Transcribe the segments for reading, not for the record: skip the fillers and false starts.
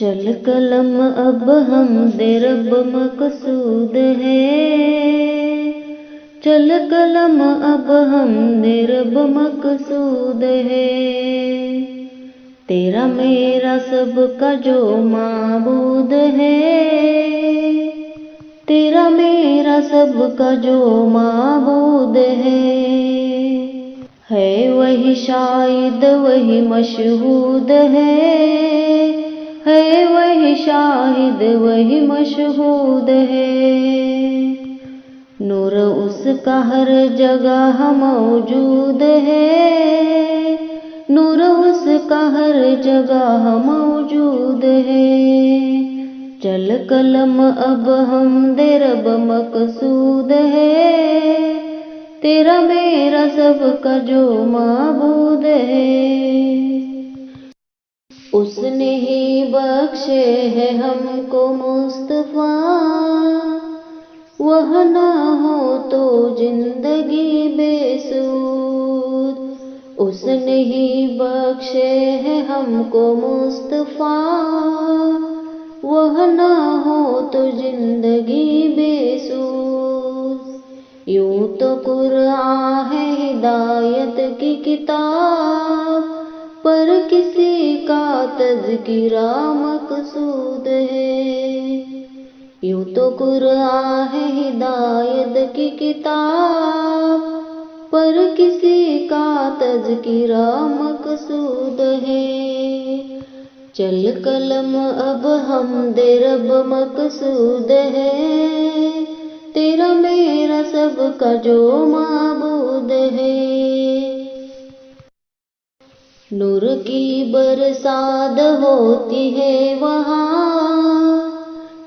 चल कलम अब हमदे रब मकसूद है। चल कलम अब हमदे रब मकसूद है। तेरा मेरा सबका जो माबूद है। तेरा मेरा सबका जो माबूद है वही शाहिद वही मशहूद है वही शाहिद वही मशहूद है। नूर उसका हर जगह मौजूद है। नूर उसका हर जगह मौजूद है। चल कलम अब हमदे रब मकसूद है। तेरा मेरा सबका जो माबूद है। उसने ही बख्शे है हमको मुस्तफा। वह ना हो तो जिंदगी बेसूद। उसने ही बख्शे है हमको मुस्तफा। वह ना हो तो जिंदगी बेसूद। यूं तो कुरान है हिदायत की किताब, पर किसी का तज़किरा मकसूद है। यूं तो कुरान है हिदायत की किताब, पर किसी का तज़किरा मकसूद है। चल कलम अब हमदे रब मकसूद है। तेरा मेरा सबका जो माबूद है। नूर की बरसात होती है वहाँ,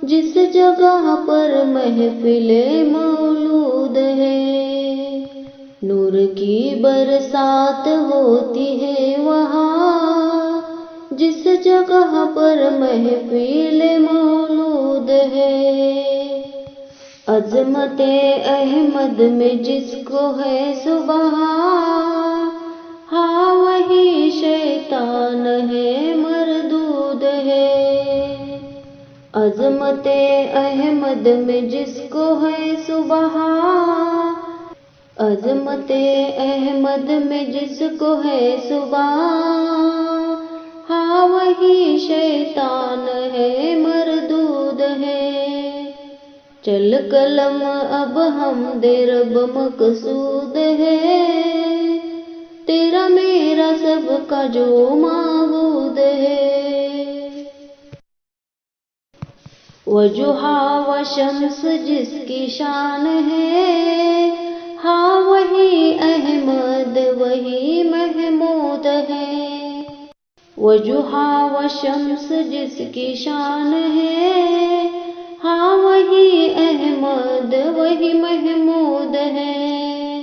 जिस जगह पर महफिले मौलूद है। नूर की बरसात होती है वहाँ, जिस जगह पर महफिले मौलूद है। अज़मते अहमद में जिसको है सुबह, हाँ वही शैतान है मरदूद है। अज़मते अहमद में जिसको है सुबह, अज़मते अहमद में जिसको है सुबह, हाँ वही शैतान है मरदूद है। चल कलम अब हमदे रब मकसूद है। तेरा मेरा सबका जो माबूद है। वजुहा व शम्स जिसकी शान है, हाँ वही अहमद वही महमूद है। वजुहा व शम्स जिसकी शान है, हाँ वही अहमद वही महमूद है।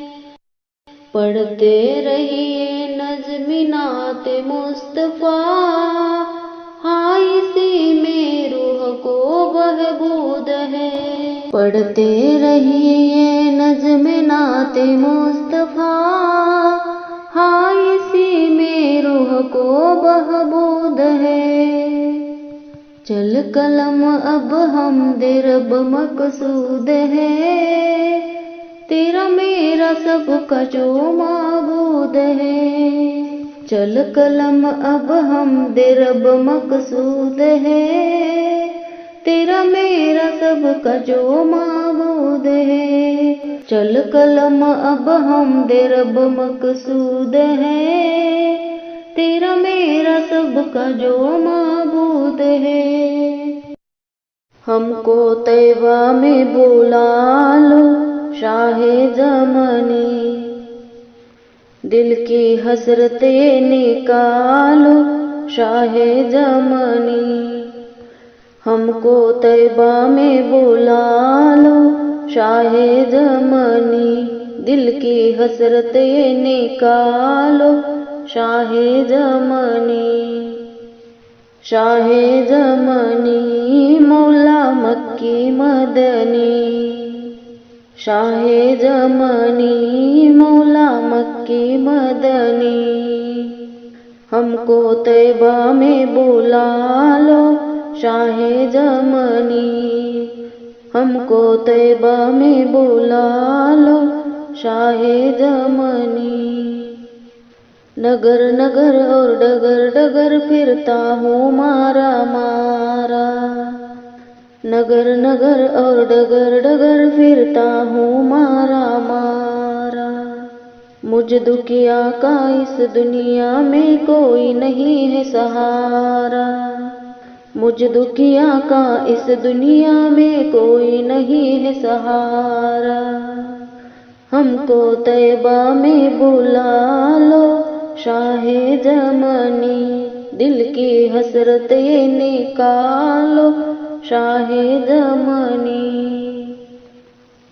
पढ़ते रहिए नज़्म-ए-नात मुस्तफ़ा, हाँ इसी में रूह को बहबूद है। पढ़ते रहिए नज़्म-ए-नात मुस्तफ़ा, हाँ इसी में रूह को बहबूद है। चल कलम अब हमदे रब मकसूद है। तेरा मेरा सबका जो माबूद है। चल कलम अब हमदे रब मकसूद है। तेरा मेरा सबका जो माबूद है। चल कलम अब हमदे रब मकसूद है। तेरा मेरा सबका जो माबूद है। हमको तैबा में बुला लो शाहे ज़मानी, दिल की हसरतें निकालो शाहे ज़मानी। हमको तैबा में बुला लो शाहे ज़मानी, दिल की हसरतें निकालो शाहे ज़मानी। शाहे ज़मानी मौला मक्की मदनी, शाहे ज़मानी मौला मक्की मदनी। हमको तैबा में बुला लो शाहे ज़मानी। हमको तैबा में बुला लो शाहे ज़मानी। नगर नगर और डगर डगर फिरता हूँ मारा मारा। नगर नगर और डगर डगर फिरता हूँ मारा मारा। मुझ दुखिया का इस दुनिया में कोई नहीं है सहारा। मुझ दुखिया का इस दुनिया में कोई नहीं है सहारा। हमको तैबा में बुला लो शाहे ज़मानी। दिल की हसरत ये निकालो शाहे ज़मानी।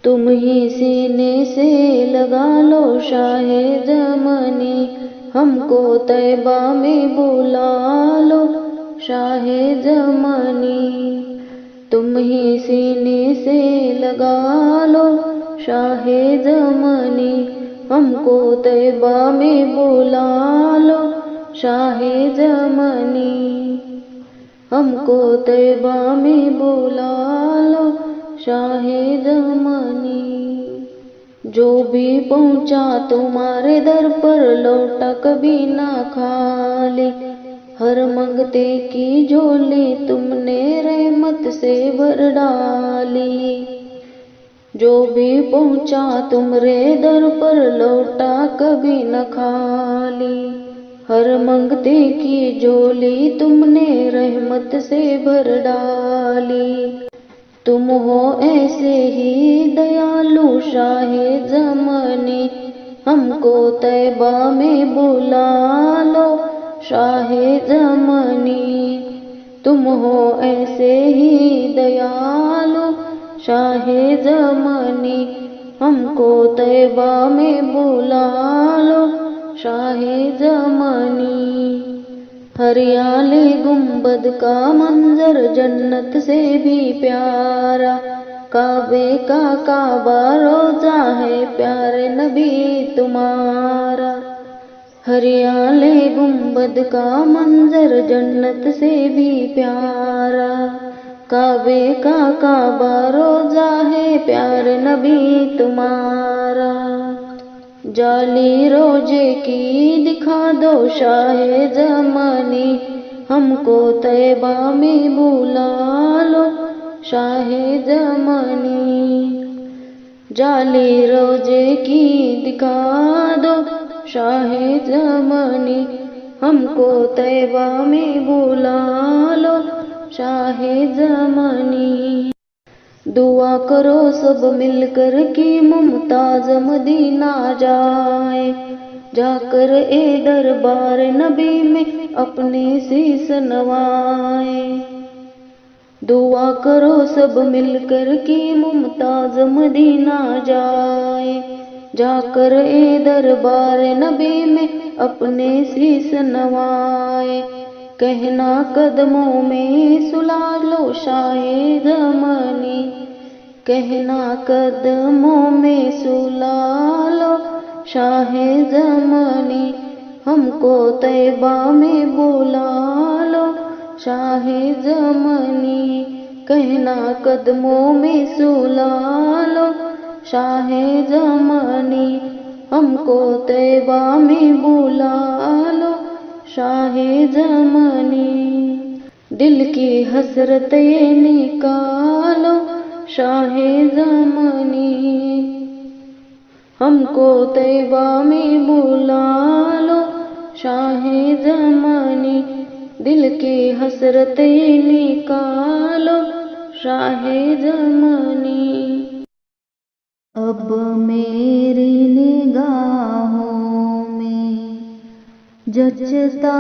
तुम ही सीने से लगा लो शाहे ज़मानी। हमको तैबा में बुला लो शाहे ज़मानी। तुम ही सीने से लगा लो शाहे ज़मानी। हमको तैबा में बुला लो शाहे ज़मानी। हमको तैबा में बुला लो शाहे ज़मानी। जो भी पहुँचा तुम्हारे दर पर लौटा कभी ना खाली। हर मंगते की झोली तुमने रहमत से भर डाली। जो भी पहुँचा तुम्हारे दर पर लौटा कभी न खाली। हर मंगते की झोली तुमने रहमत से भर डाली। तुम हो ऐसे ही दयालु शाहे ज़मानी। हमको तैबा में बुला लो शाहे ज़मानी। तुम हो ऐसे ही दयालु शाहे ज़मानी। हमको तैबा में बुला लो शाहे ज़मानी। हरियाली गुंबद का मंजर जन्नत से भी प्यारा। काबे का काबा रोजा है प्यारे नबी तुम्हारा। हरियाली गुंबद का मंजर जन्नत से भी प्यारा। काबे का काबा रोजा है प्यारे नबी तुम्हारा। जाली रोजे की दिखा दो शाहे ज़मानी। हमको तैबा में बुला लो शाहे ज़मानी। जाली रोजे की दिखा दो शाहे ज़मानी। हमको तैबा में बुला लो शाहे ज़मानी। दुआ करो सब मिलकर कि मुमताज मदीना जाए। जाकर ए दरबार नबी में अपने शीश नवाए। दुआ करो सब मिलकर कि मुमताज मदीना जाए। जाकर ए दरबार नबी में अपने शीश नवाए। कहना कदमों में सुला लो शाहे ज़मानी। कहना कदमों में सुला लो शाहे ज़मानी। हमको तैबा में बुला लो शाहे ज़मानी। कहना कदमों में सुला लो शाहे ज़मानी। हमको तैबा में बुला लो शाहे ज़मानी। दिल की हसरत ये निकालो शाहे ज़मानी। हमको तैबा में बुला लो शाहे ज़मानी। दिल की हसरत ये निकालो शाहे ज़मानी। अब मेरी निगाहों में जचता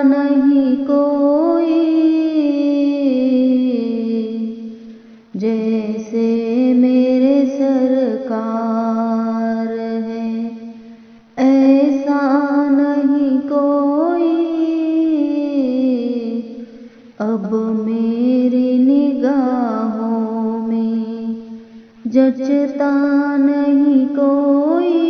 नहीं कोई। जैसे मेरे सरकार है ऐसा नहीं कोई। अब मेरी निगाहों में जचता नहीं कोई।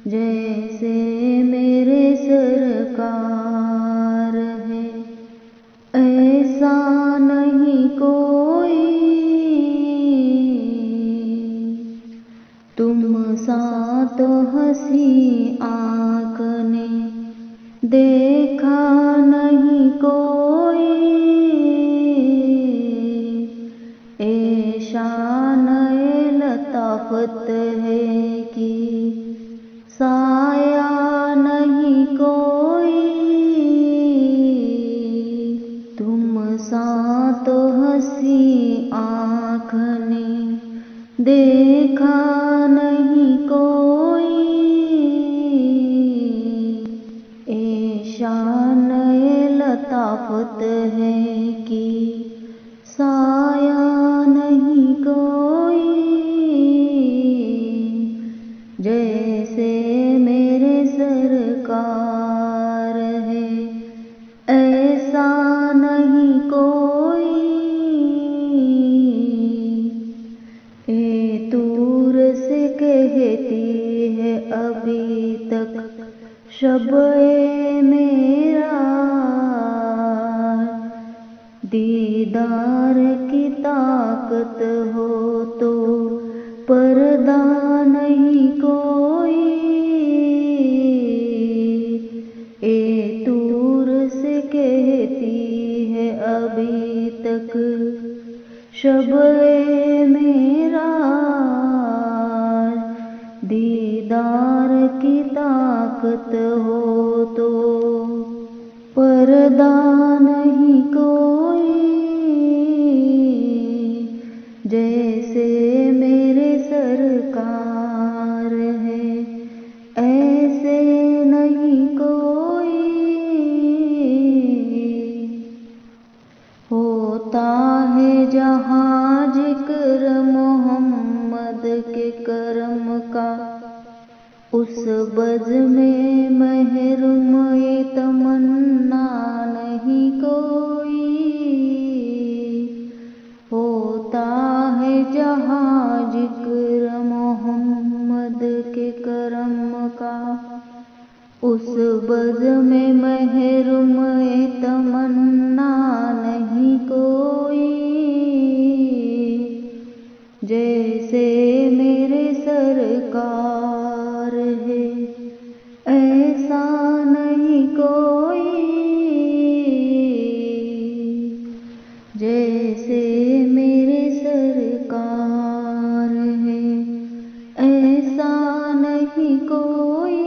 जैसे मेरे सरकार है देखा नहीं कोई, ए शान ए लताफत है कि साया नहीं कोई, तुम सा तो हंसी आँख ने देखा नहीं कोई, ए शान ए लताफत है कि साया नहीं कोई, जैसे मेरे सरकार है ऐसा नहीं कोई, ए दूर से कहती है अभी तक शब-ए मेरा, दीदार की ताकत हो तो पर्दा नहीं कोई, ए दूर से कहती है अभी तक शब-ए मेरा, दीदार की ताकत हो तो पर्दा नहीं कोई, जैसे मेरे सरकार है ऐसे नहीं कोई, होता है जहाँ जिक्र मोहम्मद के करम का, उस बज़ में महरूम ये तमन्ना नहीं कोई, होता है जहाँ जिक्र मोहम्मद के करम का, उस बज़ में महरूम ये तमन्ना नहीं कोई, जैसे मेरे सरकार है ऐसा नहीं कोई, जैसे मेरे सरकार है ऐसा नहीं कोई,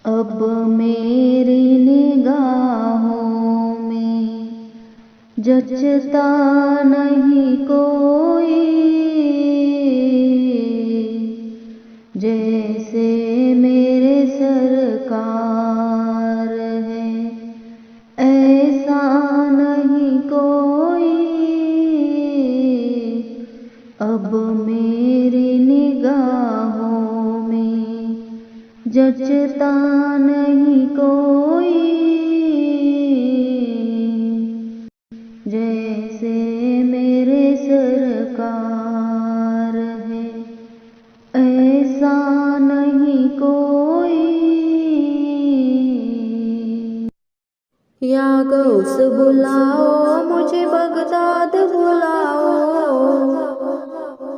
अब मेरी निगाहों में जचता नहीं कोई, जैसे मेरे सरकार है ऐसा नहीं कोई, अब मेरी निगाहों में जचता नहीं कोई, जैसे मेरे सरकार है ऐसा नहीं कोई। या गौस बुलाओ मुझे बगदाद बुलाओ,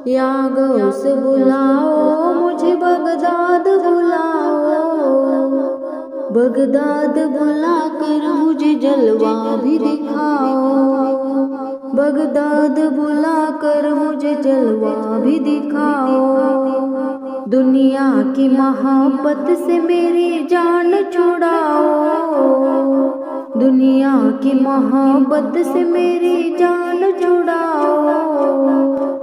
या गौस बुलाओ मुझे बगदाद बुलाओ, बगदाद बुलाकर मुझे जलवा भी दिखाओ, बगदाद बुलाकर मुझे जलवा भी दिखाओ, दुनिया की मोहब्बत से मेरी जान छुड़ाओ, दुनिया की मोहब्बत से मेरी जान छुड़ाओ,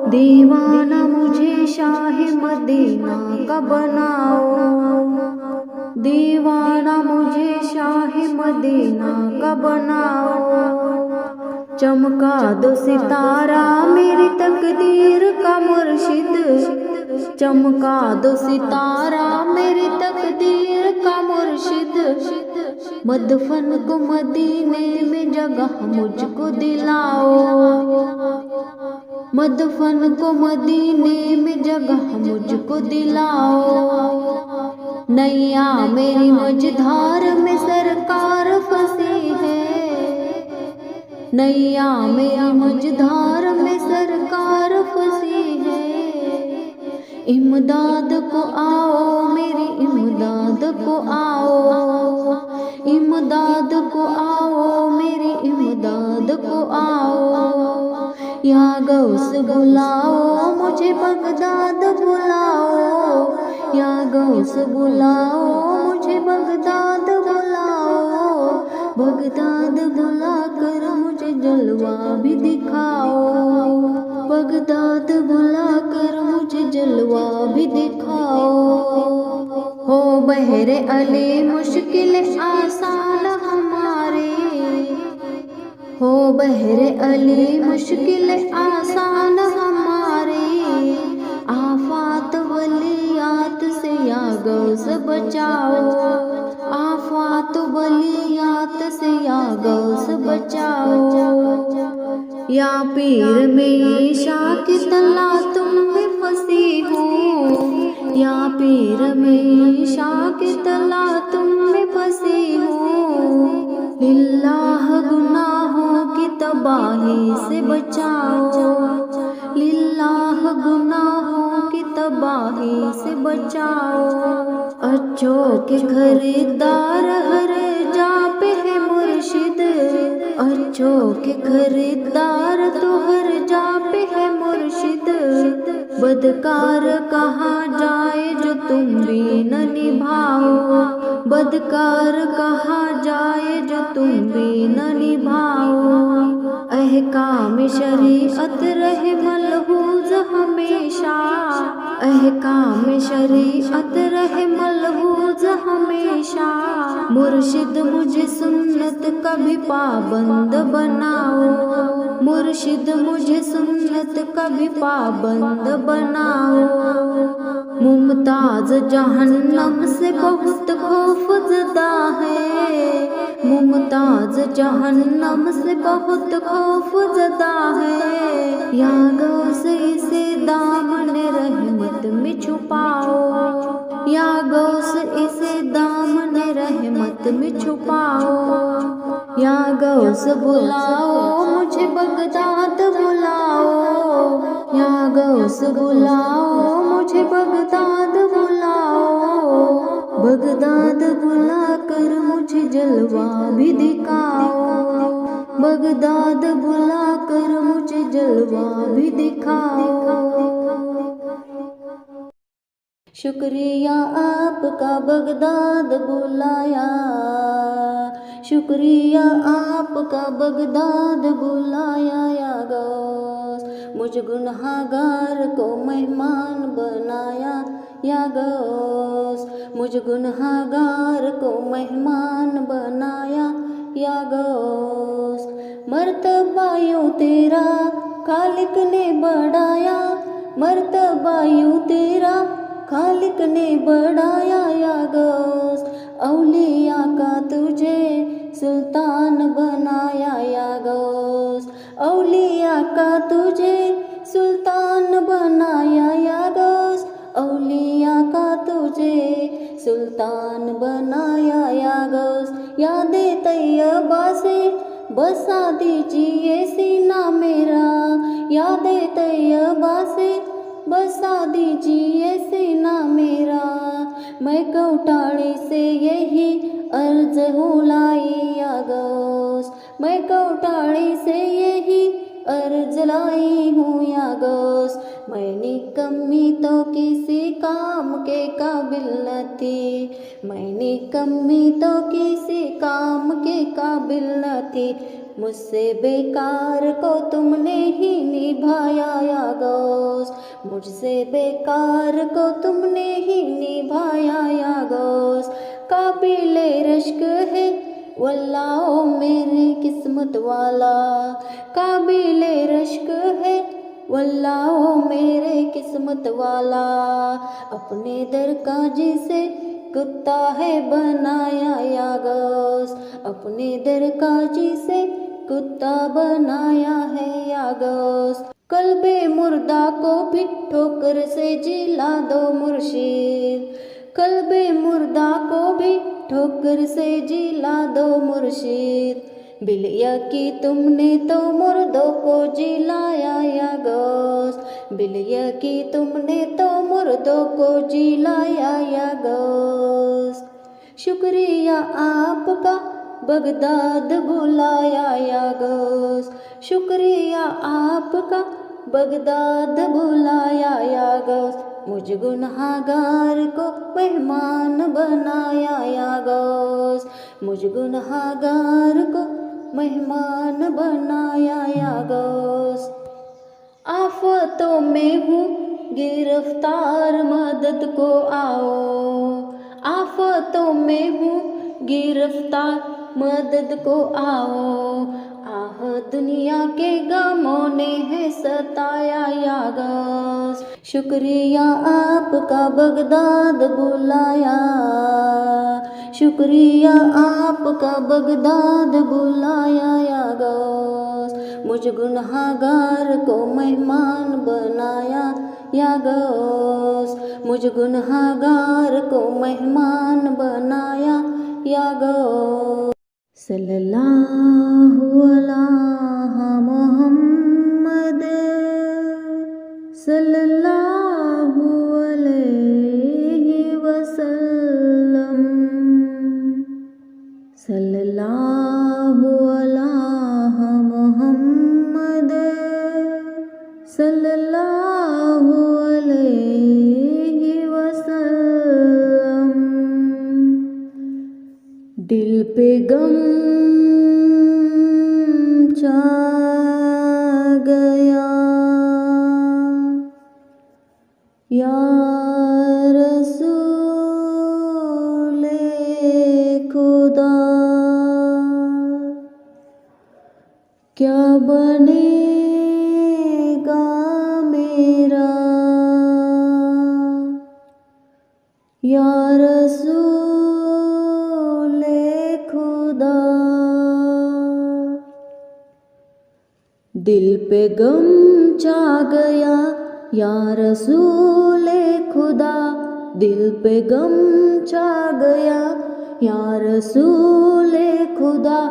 दीवाना मुझे शाह मदीना का बनाओ, दीवाना मुझे शाह मदीना का बनाओ, चमका दो सितारा मेरी तकदीर का मुर्शिद, चमका दो सितारा मेरी तकदीर का मुर्शिद, मदफन को मदीने में जगह मुझको दिलाओ, मदफन को मदीने में जगह मुझको दिलाओ, नैया मेरी मझधार में सरकार फंसी है, नैया मेरी मझधार में सरकार फंसी है, इमदाद को आओ मेरी इमदाद को आओ, इमदाद को आओ मेरी इमदाद को आओ। या गौस बुलाओ मुझे बगदाद बुलाओ, या गौस बुलाओ मुझे बगदाद बुलाओ। बगदाद बुलाकर मुझे जलवा भी दिखाओ, बगदाद बुलाकर मुझे जलवा भी दिखाओ। हो बहरे अली मुश्किल आसान हमारे, हो बहरे अली मुश्किल आसान हमारे। आफात वलियात से या गौस बचाओ, आफात वलियात से या गौस बचाओ। या पीर में शाह की तला तुम में फंसी हूँ, या पीर में शाह की तला तुम में फंसी हूँ। लिल्लाह गुनाहों की तबाही से बचाओ, लिल्लाह गुनाहों की तबाही से बचाओ। अच्छों के खरीदार हर जा पे है मुर्शिद, अच्छों के खरीदार तो हर जा पे है मुर्शिद। बदकार कहाँ जाए जो तुम भी न निभाओ, बदकार कहाँ जाए जो तुम भी न निभाओ। अहकाम शरीअत रहे मलहूज हमेशा, अहकाम शरीअत रहे मलहूज हमेशा। मुर्शिद मुझे सुन्नत का भी पाबंद बनाओ, मुर्शिद मुझे सुन्नत का भी पाबंद बनाओ। मुमताज जहन्नम से बहुत खौफजदा है, मुमताज जहन्नम से बहुत खौफजदा है। या गौस इसे दामन रहमत में छुपाओ, या गौस इसे दामन रहमत में छुपाओ। या गौस बुलाओ मुझे बगदाद बुलाओ, या गौस बुलाओ मुझे बगदाद बुलाओ। बगदाद बुलाकर मुझे जलवा भी दिखाओ, बगदाद बुलाकर मुझे जलवा भी दिखाओ। शुक्रिया आपका बगदाद बुलाया, शुक्रिया आपका बगदाद बुलाया। या गौस मुझ गुनहगार को मेहमान बनाया, या गौस मुझ गुनहगार को मेहमान बनाया। या गौस मर्तबा यूं तेरा खालिक ने बढ़ाया, मर्तबा यूं तेरा खालिक ने बढ़ाया। या गौस औलिया का तुझे सुल्तान बनाया, या गौस औलिया का तुझे सुल्तान बनाया। या गौस औलिया का तुझे सुल्तान बनाया। या गौस यादे तैयबा से बसा दीजिए सीना मेरा, यादे तैयबा से बसा दीजिए सीना मेरा। मैं कौटाड़ी से यही अर्ज हूँ लाई, या गौस मैं कौटाड़ी से यही अर्ज लाई हूँ। या गौस मैं निकम्मी तो किसी काम के काबिल न थी, मैं निकम्मी तो किसी काम के काबिल न थी। मुझसे बेकार को तुमने ही निभाया। या गौस मुझसे बेकार को तुमने ही निभाया। या गौस काबिले रश्क है वल्लाह ओ मेरी किस्मत वाला, काबिले रश्क है वल्लाह ओ मेरे किस्मत वाला। अपने दर का जिसे कुत्ता है बनाया। या गौस अपने दर का जिसे कुत्ता बनाया है। या गौस कल्बे मुर्दा को भी ठोकर से जिला दो मुर्शिद, कल्बे मुर्दा को भी ठोकर से जिला दो मुर्शिद। बिलिया की तुमने तो मुर्दों को जिलाया या गोश्त, बिलिया की तुमने तो मुर्दों को जिलाया या गोश्त। शुक्रिया आपका बगदाद बुलाया या गोश्त, शुक्रिया आपका बगदाद बुलाया या गोश्त। मुझ गुनहगार को मेहमान बनाया या गोश्त, मुझ गुनहगार को मेहमान बनाया या गोश्त। आफतों में हूँ गिरफ्तार मदद को आओ, आफतों में हूँ गिरफ्तार मदद को आओ। आह दुनिया के गमों ने है सताया या गोश्त। शुक्रिया आपका बगदाद बुलाया, शुक्रिया आपका बगदाद बुलाया या गोश्त। मुझ गुनहगार को मेहमान बनाया या गोश्त, मुझ गुनहगार को मेहमान बनाया या गोश्त। सल्लल्लाहु अलैहि मुहम्मद, सल्लल्लाहु अलैहि वसल्लम, सल्लल्लाहु अलैहि मुहम्मद, सल्लल्लाहु अलैहि वसल्लम। दिल पे गम छा गया या रसूले खुदा, क्या बनेगा मेरा या रसूले खुदा। दिल पे गम छा गया या रसूले खुदा, दिल पे गम छा गया या रसूले खुदा।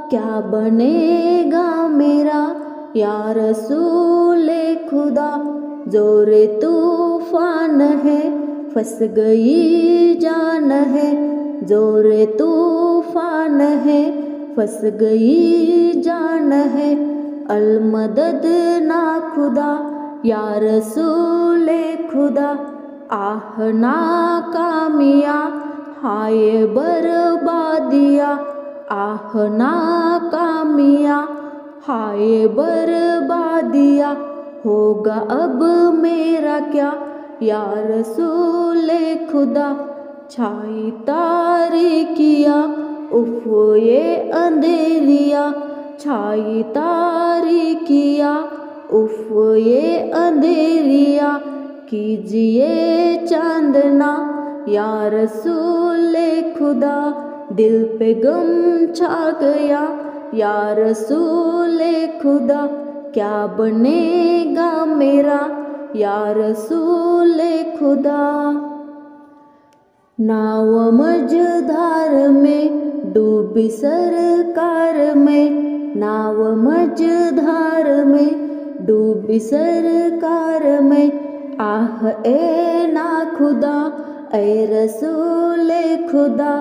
क्या बनेगा मेरा या रसूले खुदा। जोरे तूफान है फंस गई जान है, जोरे तूफान है फंस गई जान है। अलमदद ना खुदा या रसूले खुदा। आह नाकामिया हाय बर्बादिया, आह नाकामिया हाय बर्बादिया। होगा अब मेरा क्या या रसूले खुदा। छाई तारीकिया उफ ये अंधेरिया, छाई तारीकिया उफ ये अंधेरिया। कीजिए चांदना या रसूले खुदा। दिल पे गम छा गया या रसूले खुदा। क्या बनेगा मेरा या रसूले खुदा। नाव मझधार में डूबी सरकार में, नाव मझधार में डूबी सरकार में। आह ए ना खुदा ए रसूले खुदा।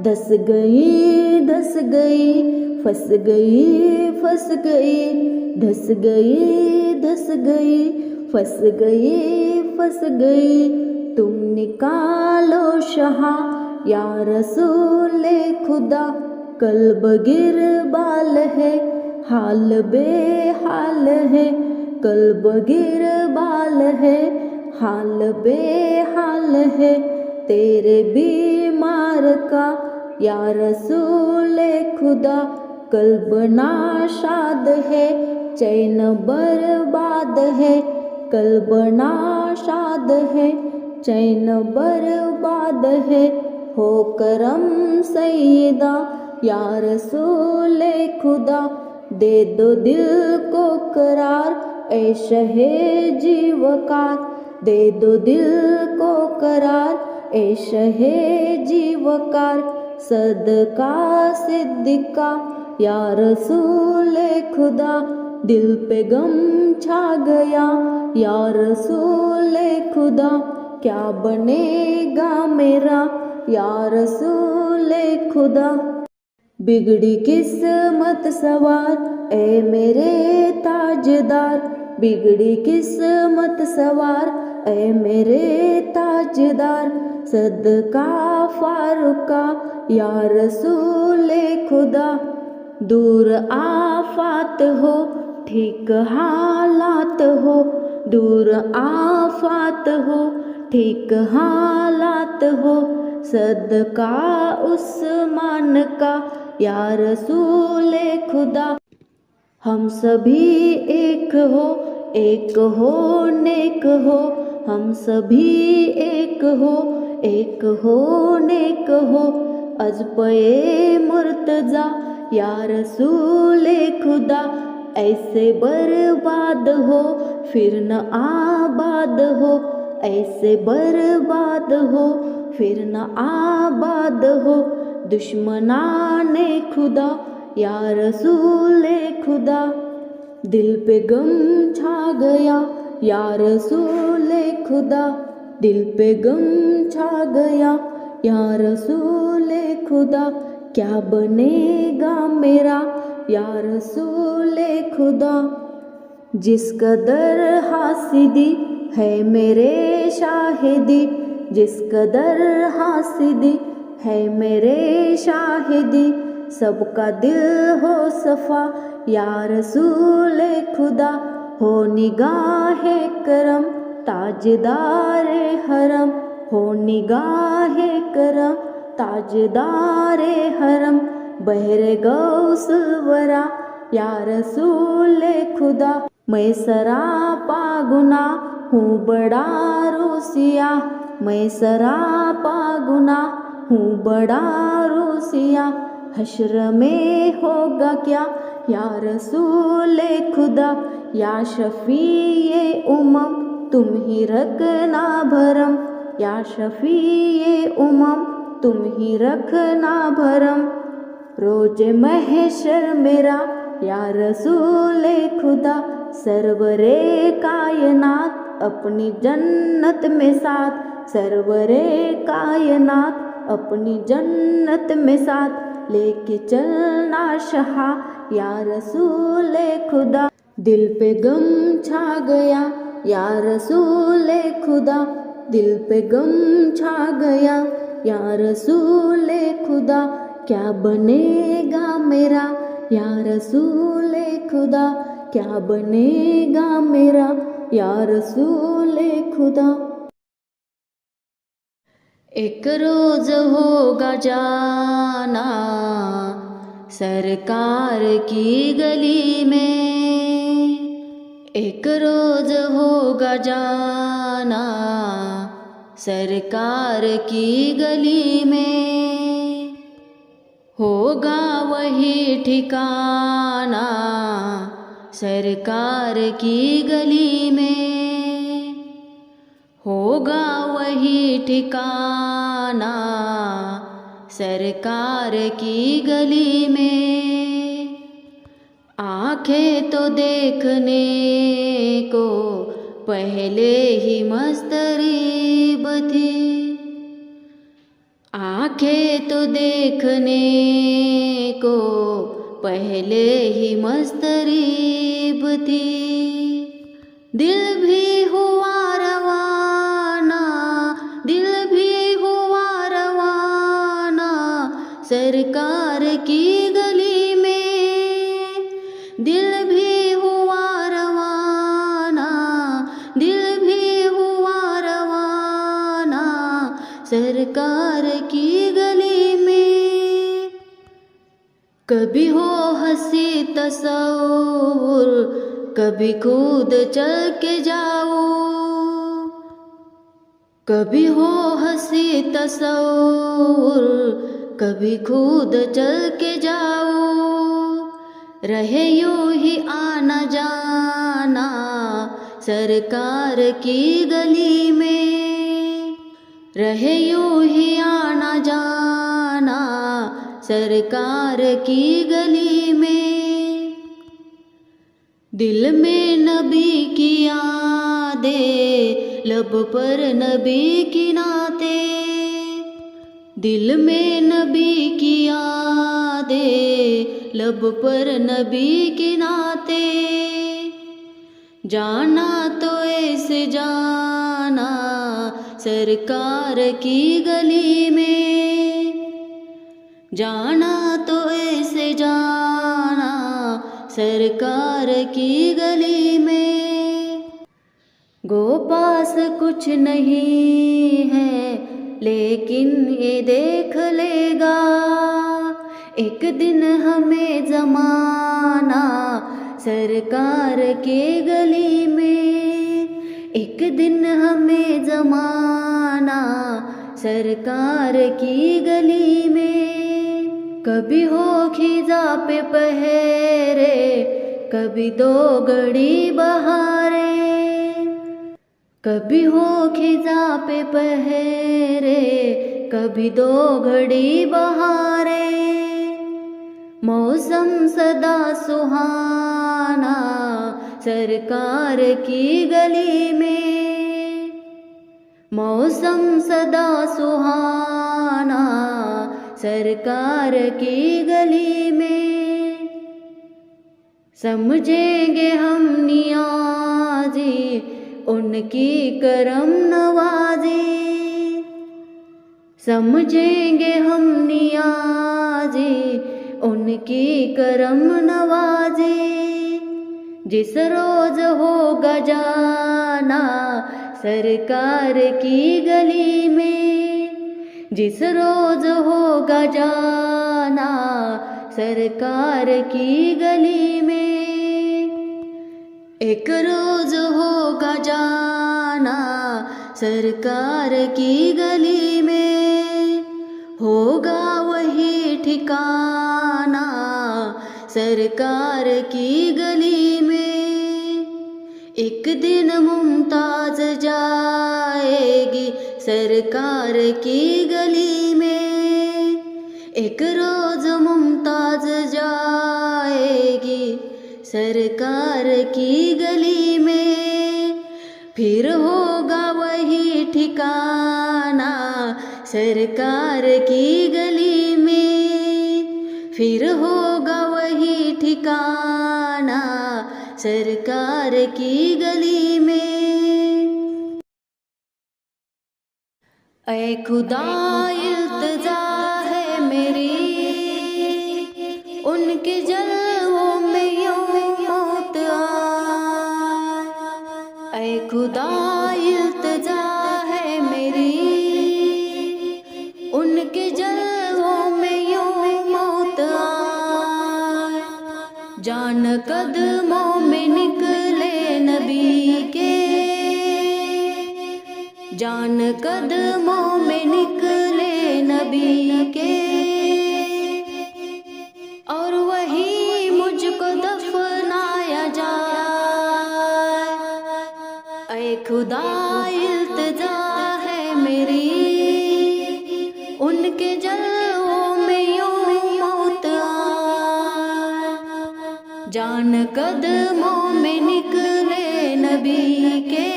धस गई धस गई फंस गई फंस गई, धस गई धस गई फंस गई फंस गई। तुम निकालो शहा या रसूले खुदा। कल्ब गिरबाल है हाल बेहाल है, कल्ब गिरबाल है हाल बेहाल है। तेरे बीमार का या रसूले खुदा। कल्ब नाशाद है चैन बर्बाद है, कल्ब नाशाद है चैन बर्बाद है। हो करम सैयदा या रसूले खुदा। दे दो दिल को करार ए शहे जीवकार, दे दो दिल को करार ए शहे जीवकार। सदका सिद्दीका या रसूल खुदा, दिल पे गम छा गया या रसूल खुदा, क्या बनेगा मेरा या रसूल खुदा। बिगड़ी किस्मत सवार ए मेरे ताजदार, बिगड़ी किस्मत सवार ए मेरे ताजदार, सदका फारुका या रसूल खुदा। दूर आफात हो ठीक हालात हो, दूर आफात हो ठीक हालात हो, सदका उस्मान का या रसूल खुदा। हम सभी एक हो नेक हो, हम सभी एक हो नेक हो, अज पे मुर्तजा या रसूल खुदा। ऐसे बर्बाद हो फिर न आबाद हो, ऐसे बर्बाद हो फिर न आबाद हो, दुश्मनाने खुदा या रसूल खुदा। दिल पे गम छा गया या रसूल खुदा, दिल पे गम छा गया या रसूल खुदा, क्या बनेगा मेरा या रसूल खुदा। जिस कदर हासिदी है मेरे शाहिदी, जिस कदर हासिदी है मेरे शाहिदी, सबका दिल हो सफ़ा या रसूल खुदा। हो निगाहे करम ताजदार हरम, हो निगाहे करम ताजदार हरम, बहरे गौसल वरा या रसूल खुदा। मैं सरापा गुना हूँ बड़ा रोसिया, मैं सरापा गुना हूँ बड़ा रोसिया, हश्र में होगा क्या या रसूल खुदा। या शफीए उमम तुम ही रखना भरम, या शफीए उमम तुम ही रखना भरम, रोज महशर मेरा या रसूल खुदा। सरवरे कायनात अपनी जन्नत में साथ, सरवरे कायनात अपनी जन्नत में साथ, लेके चलना शहा या रसूल खुदा। दिल पे गम छा गया या रसूल खुदा, दिल पे गम छा गया या रसूल खुदा, क्या बनेगा मेरा या रसूल खुदा, क्या बनेगा मेरा या रसूल खुदा। एक रोज होगा जाना सरकार की गली में, एक रोज होगा जाना सरकार की गली में, होगा वही ठिकाना सरकार की गली में, होगा वही ठिकाना सरकार की गली में। आंखें तो देखने को पहले ही मस्तरीब थी, आंखें तो देखने को पहले ही मस्तरीब थी, दिल भी हुआ रवाना, दिल भी हुआ रवाना सरकार की गली में, दिल भी हुआ रवाना, दिल भी हुआ रवाना सरकार की गली में। कभी हो हंसी तस्वुर, कभी कूद चल के जाओ, कभी हो हंसी तस्वुर, कभी कूद चल के जाओ, रहे यूं ही आना जाना सरकार की गली में, रहे यूं ही आना जाना सरकार की गली में। दिल में नबी की यादें, लब पर नबी की नाते। दिल में नबी की यादें, लब पर नबी के नाते। जाना तो ऐसे जाना सरकार की गली में। जाना तो ऐसे जाना सरकार की गली में। गो पास कुछ नहीं है लेकिन ये देख लेगा, एक दिन हमें जमाना सरकार के गली में। एक दिन हमें जमाना सरकार की गली में। कभी हो खिजा पे पहरे, कभी दो घड़ी बहारे। कभी हो खिजा पे पहरे, कभी दो घड़ी बहारे। मौसम सदा सुहाना सरकार की गली में। मौसम सदा सुहाना सरकार की गली में। समझेंगे हम नियाज़ी उनकी करम नवाजी। समझेंगे हम नियाज़ी उनकी करम नवाजी। जिस रोज होगा जाना सरकार की गली में। जिस रोज होगा जाना सरकार की गली में। एक रोज होगा जाना सरकार की गली में। होगा वही ठिकाना सरकार की गली में। एक दिन मुमताज जाएगी सरकार की गली में। एक रोज मुमताज जाएगी सरकार की गली में। फिर होगा वही ठिकाना सरकार की गली में। फिर होगा वही ठिकाना सरकार की गली में। ऐ खुदा इल्तिजा है मेरी, उनके जलवों में यूं मौत आए। ऐ खुदा इल्तिजा है मेरी, उनके जलवों में यूं मौत आए। जान कदमों में निकले नबी के, जान कदमों में निकले नबी के। और वही मुझको दफनाया जाए। ऐ खुदा इल्तिजा है मेरी, उनके जलवों में यूं मौत आए। जान कदमों में निकले नबी के।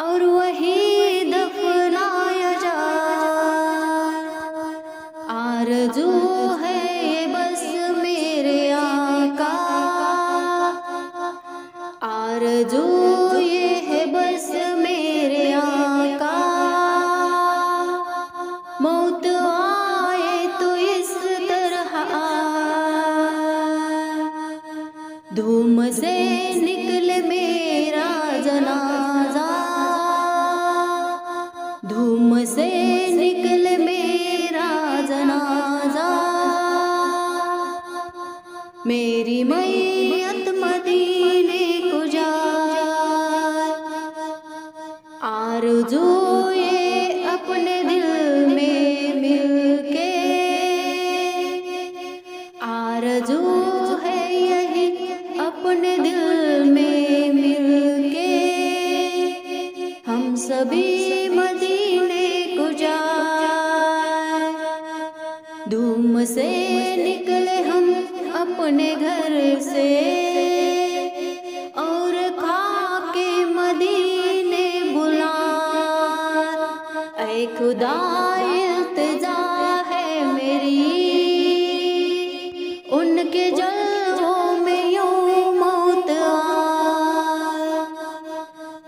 और वही दफनाया जाए। आरज़ू है ये बस मेरे आका, आरज़ू ये है बस मेरे आका। मौत आए तो इस तरह आए। धूम से निकले मेरा जनाजा, धूम से निकले मेरा जनाजा। मेरी मैयत मदीने को जाए। आरज़ू ये अपने दिल में मिलके, आरज़ू है यही अपने दिल में मिलके। हम सभी मदीने को जाए। मखदूम से निकले हम अपने घर से, और खाके मदीने बुला। ऐ खुदा इल्तिजा है मेरी, उनके जलवों में यूं मौत आए।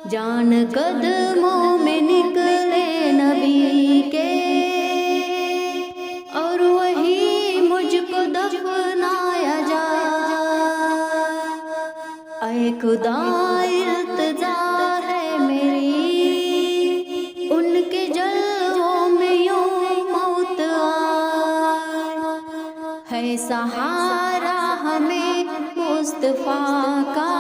जान कदमों में निकले नबी के, और वही मुझको दफनाया जाए। ऐ खुदा इल्तिजा है मेरी, उनके जलवों में यूं मौत आए। है सहारा हमें मुस्तफा का,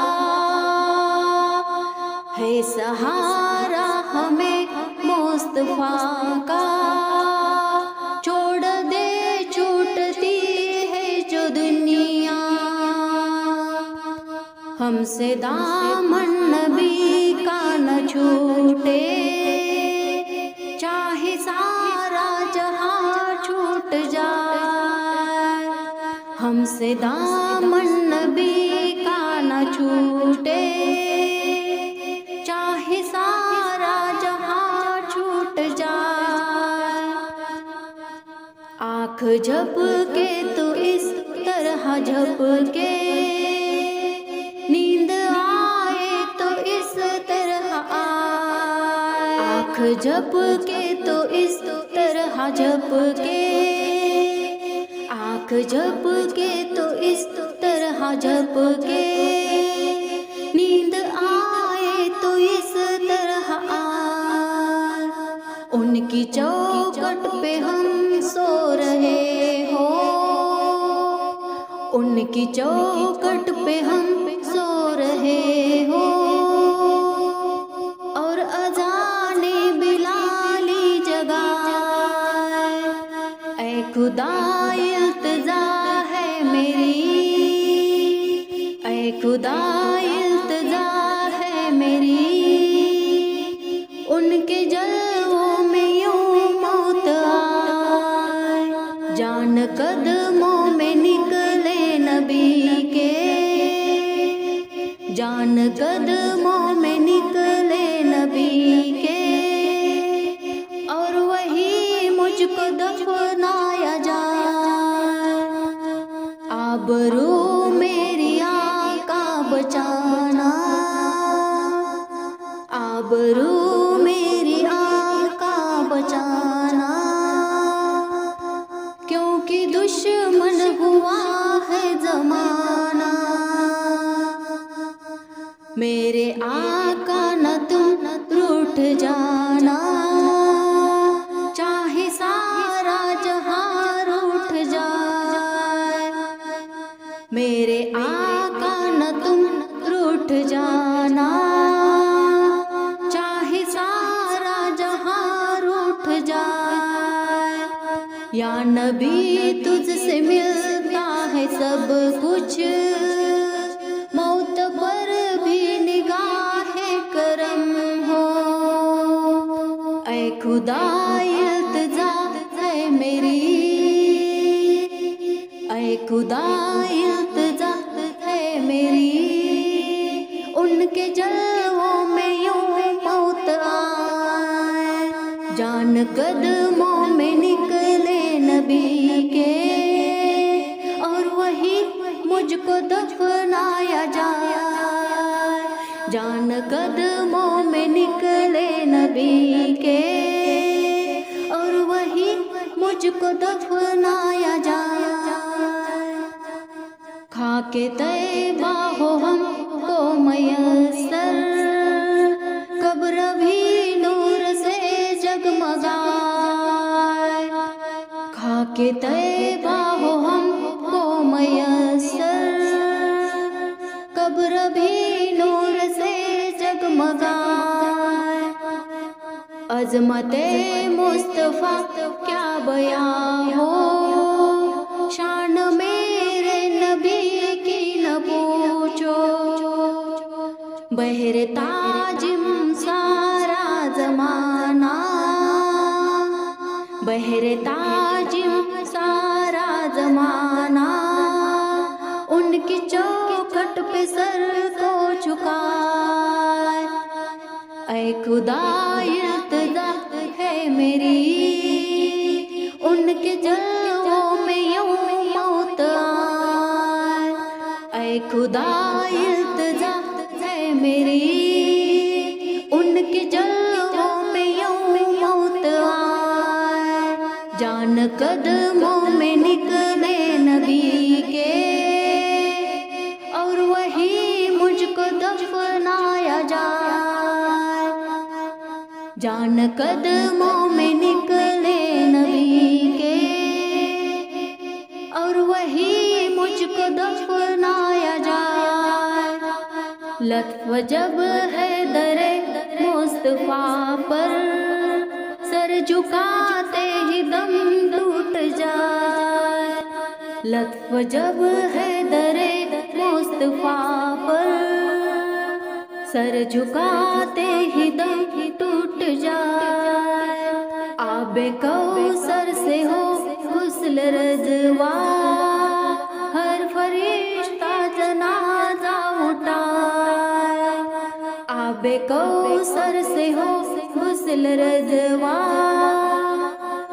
है सहारा हमें मुस्तफा का। छोड़ दे छूटती है जो दुनिया, हमसे दामन नबी का न छूटे। चाहे सारा जहां छूट जाए, हमसे दामन नबी का न छूटे। चाहे सारा जहां छूट जाए। आँख झपके तो इस तरह झपके, नींद आए तो इस तरह आए। आँख झपके तो इस तरह झपके, आँख झपके तो इस तरह झपके। नींद आए तो इस तरह आए। उनकी चौखट पे हम सो रहे हो, उनकी चौखट पे हम सो रहे हो। और अजाने बिलाली जगाए। ऐ खुदा इल्तिजा है मेरी, ऐ खुदा इल्तिजा है मेरी, उनके जलवों में यूं मौत आए। जान कदमों में निकले नबी के, जान कदमों में निकले नबी के। और वही मुझको दफनाया जाए। आबरू मेरी आका बचाना, आबरू मेरी आका बचाना। क्योंकि दुश्मन हुआ है जमाना। मेरे आका न तुम रूठ जाना, चाहे सारा जहां रूठ जाए। मेरे आका न तुम रूठ जाना, चाहे सारा जहां रूठ जाए। या नबी तुझसे मिलता है सब कुछ, मौत पर भी निगाहे करम हो। ऐ खुदा इल्तिजा है मेरी, ऐ खुदा इल्तिजा है मेरी, उनके जलवों में यूं मौत आए। जान कदमों में निकले नबी के, और वही मुझको दफनाया जाए। जान कदमों में निकले नबी के, और वही मुझको दफनाया जाए। खाके तैबा हो हमको मयस्सर, कब्र भी नूर से जगमगाए। खाके तैबा हो हमको मयस्सर, कब्र भी नूर से जगमगाए। अज़मते मुस्तफ़ा क्या बयां हो, शान मेरे नबी की न पूछो। बहरे ताजिम सारा जमाना, बहरे ताजिम सारा जमाना, उनकी चौखट पे सर को झुकाए। ऐ खुदा इल्तिजा है मेरी, उनके जलवों में यूं मौत आए। ऐ खुदा इल्तिजा है मेरी, उनके जलवों में यूं मौत आए। जान कदमों में निकले नबी के, और वही मुझको दफनाया जाए। जान कदमों में निकले नबी के, और वही मुझको दफनाया जाए। लत्फ जब है दरे मुस्तफा पर, सर झुकाते ही दम टूट जाए। लत्फ जब है दरे मुस्तफा पर, सर झुकाते ही दम टूट जाए। आबे कौसर से हो गुस्ल रज़वा, हर फरिश्ता जनाजा उठाए। आबे कौसर से हो गुस्ल रज़वा,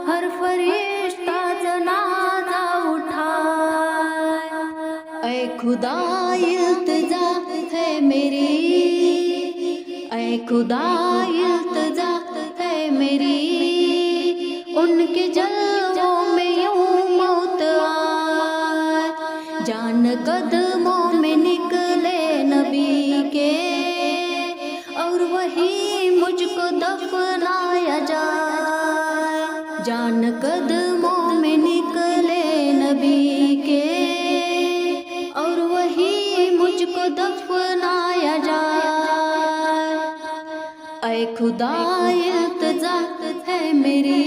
हर फरिश्ता जनाजा उठाए। ऐ खुदा इल्तिजा है मेरी, ऐ खुदा इल्तिजा है मेरी, उनके जलवों में यूं मौत आए। जान कदमों में निकले नबी के, और वही मुझको दफनाया जाए। जान कदमों में निकले नबी के, और वही मुझको दफनाया जाए। ऐ खुदा इल्तिजा है मेरी,